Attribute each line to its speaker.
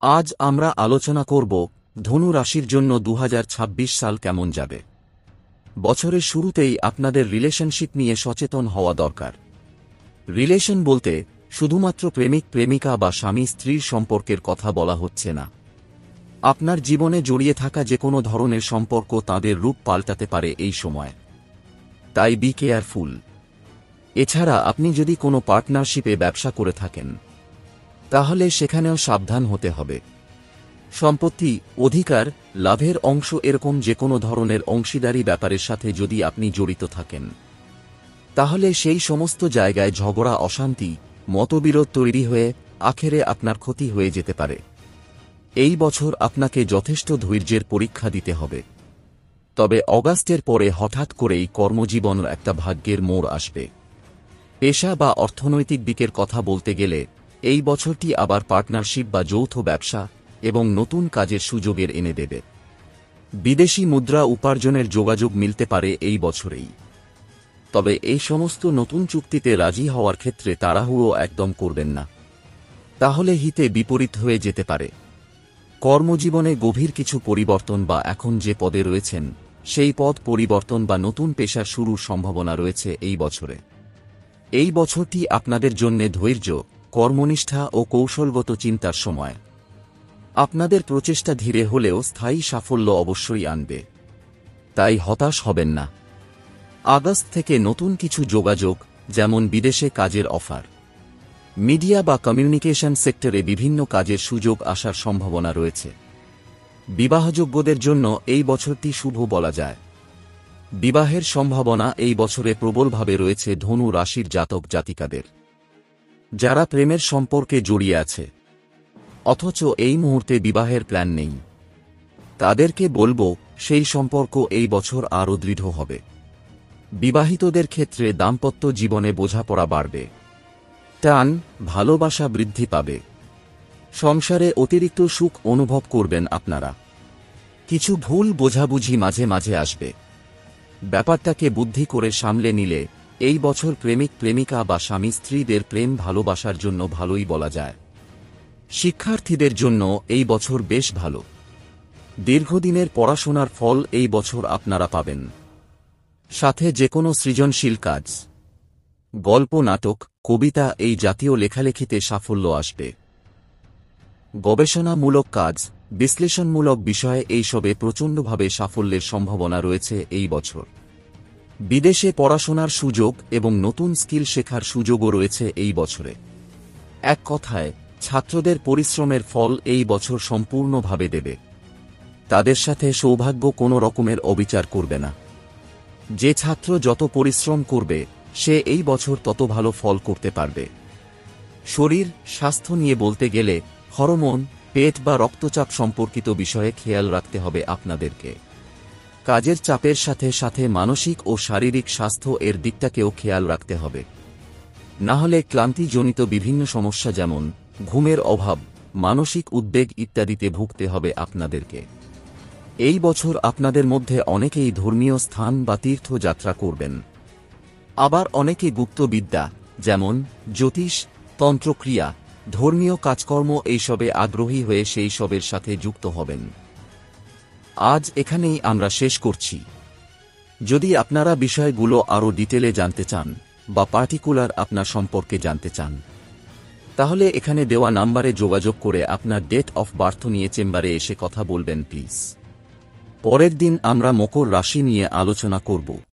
Speaker 1: আজ আমরা আলোচনা করব ধনু রাশির জন্য 2026 সাল কেমন যাবে। বছরের শুরুতেই আপনাদের রিলেশনশিপ নিয়ে সচেতন হওয়া দরকার। রিলেশন বলতে শুধুমাত্র প্রেমিক প্রেমিকা বা স্বামী স্ত্রীর সম্পর্কের কথা বলা হচ্ছে না। আপনার জীবনে জড়িয়ে থাকা যে কোনো ধরনের সম্পর্ক তাদের রূপ পাল্টাতে পারে এই সময়, তাই বি কেয়ারফুল। এছাড়া আপনি যদি কোনো পার্টনারশিপে ব্যবসা করে থাকেন তাহলে সেখানেও সাবধান হতে হবে। সম্পত্তি, অধিকার, লাভের অংশ এরকম যে কোনো ধরনের অংশীদারি ব্যাপারের সাথে যদি আপনি জড়িত থাকেন তাহলে সেই সমস্ত জায়গায় ঝগড়া, অশান্তি, মতবিরোধ তৈরি হয়ে আখেরে আপনার ক্ষতি হয়ে যেতে পারে। এই বছর আপনাকে যথেষ্ট ধৈর্যের পরীক্ষা দিতে হবে। তবে অগাস্টের পরে হঠাৎ করেই কর্মজীবনের একটা ভাগ্যের মোড় আসবে। পেশা বা অর্থনৈতিক দিকের কথা বলতে গেলে এই বছরটি আবার পার্টনারশিপ বা যৌথ ব্যবসা এবং নতুন কাজের সুযোগের এনে দেবে। বিদেশি মুদ্রা উপার্জনের যোগাযোগ মিলতে পারে এই বছরেই। তবে এই সমস্ত নতুন চুক্তিতে রাজি হওয়ার ক্ষেত্রে তাড়াহুড়ো একদম করবেন না, তাহলে হিতে বিপরীত হয়ে যেতে পারে। কর্মজীবনে গভীর কিছু পরিবর্তন বা এখন যে পদে রয়েছেন সেই পদ পরিবর্তন বা নতুন পেশা শুরুর সম্ভাবনা রয়েছে এই বছরে। এই বছরটি আপনাদের জন্যে ধৈর্য, কর্মনিষ্ঠা ও কৌশলগত চিন্তার সময়। আপনাদের প্রচেষ্টা ধীরে হলেও স্থায়ী সাফল্য অবশ্যই আনবে, তাই হতাশ হবেন না। আগস্ট থেকে নতুন কিছু যোগাযোগ, যেমন বিদেশে কাজের অফার, মিডিয়া বা কমিউনিকেশন সেক্টরে বিভিন্ন কাজের সুযোগ আসার সম্ভাবনা রয়েছে। বিবাহযোগ্যদের জন্য এই বছরটি শুভ বলা যায়। বিবাহের সম্ভাবনা এই বছরে প্রবলভাবে রয়েছে ধনু রাশির জাতক জাতিকাদের। যারা প্রেমের সম্পর্কে জড়িয়ে আছে অথচ এই মুহূর্তে বিবাহের প্ল্যান নেই, তাদেরকে বলবো সেই সম্পর্ক এই বছর আরও দৃঢ় হবে। বিবাহিতদের ক্ষেত্রে দাম্পত্য জীবনে বোঝাপড়া বাড়বে, টান, ভালোবাসা বৃদ্ধি পাবে। সংসারে অতিরিক্ত সুখ অনুভব করবেন আপনারা। কিছু ভুল বোঝাবুঝি মাঝে মাঝে আসবে। ব্যাপারটাকে বুদ্ধি করে সামলে নিলে এই বছর প্রেমিক প্রেমিকা বা স্বামী স্ত্রীদের প্রেম ভালোবাসার জন্য ভালোই বলা যায়। শিক্ষার্থীদের জন্য এই বছর বেশ ভালো। দীর্ঘদিনের পড়াশোনার ফল এই বছর আপনারা পাবেন। সাথে যে কোনো সৃজনশীল কাজ, গল্প, নাটক, কবিতা এই জাতীয় লেখালেখিতে সাফল্য আসবে। গবেষণামূলক কাজ, বিশ্লেষণমূলক বিষয়ে এইসবে প্রচণ্ডভাবে সাফল্যের সম্ভাবনা রয়েছে এই বছর। বিদেশে পড়াশোনার সুযোগ এবং নতুন স্কিল শেখার সুযোগও রয়েছে এই বছরে। এক কথায় ছাত্রদের পরিশ্রমের ফল এই বছর সম্পূর্ণভাবে দেবে। তাদের সাথে সৌভাগ্য কোনো রকমের অবিচার করবে না। যে ছাত্র যত পরিশ্রম করবে সে এই বছর তত ভালো ফল করতে পারবে। শরীর স্বাস্থ্য নিয়ে বলতে গেলে হরমোন, পেট বা রক্তচাপ সম্পর্কিত বিষয়ে খেয়াল রাখতে হবে আপনাদেরকে। কাজের চাপের সাথে সাথে মানসিক ও শারীরিক স্বাস্থ্য এর দিকটাকেও খেয়াল রাখতে হবে, না হলে ক্লান্তিজনিত বিভিন্ন সমস্যা যেমন ঘুমের অভাব, মানসিক উদ্বেগ ইত্যাদিতে ভুগতে হবে আপনাদেরকে। এই বছর আপনাদের মধ্যে অনেকেই ধর্মীয় স্থান বা তীর্থযাত্রা করবেন। আবার অনেকে গুপ্তবিদ্যা যেমন জ্যোতিষ, তন্ত্রক্রিয়া, ধর্মীয় কাজকর্ম এইসবে আগ্রহী হয়ে সেই সবের সাথে যুক্ত হবেন। আজ এখানেই আমরা শেষ করছি। যদি আপনারা বিষয়গুলো আরও ডিটেলে জানতে চান বা পার্টিকুলার আপনার সম্পর্কে জানতে চান তাহলে এখানে দেওয়া নাম্বারে যোগাযোগ করে আপনার ডেট অফ বার্থ নিয়ে চেম্বারে এসে কথা বলবেন প্লিজ। পরের দিন আমরা মকর রাশি নিয়ে আলোচনা করব।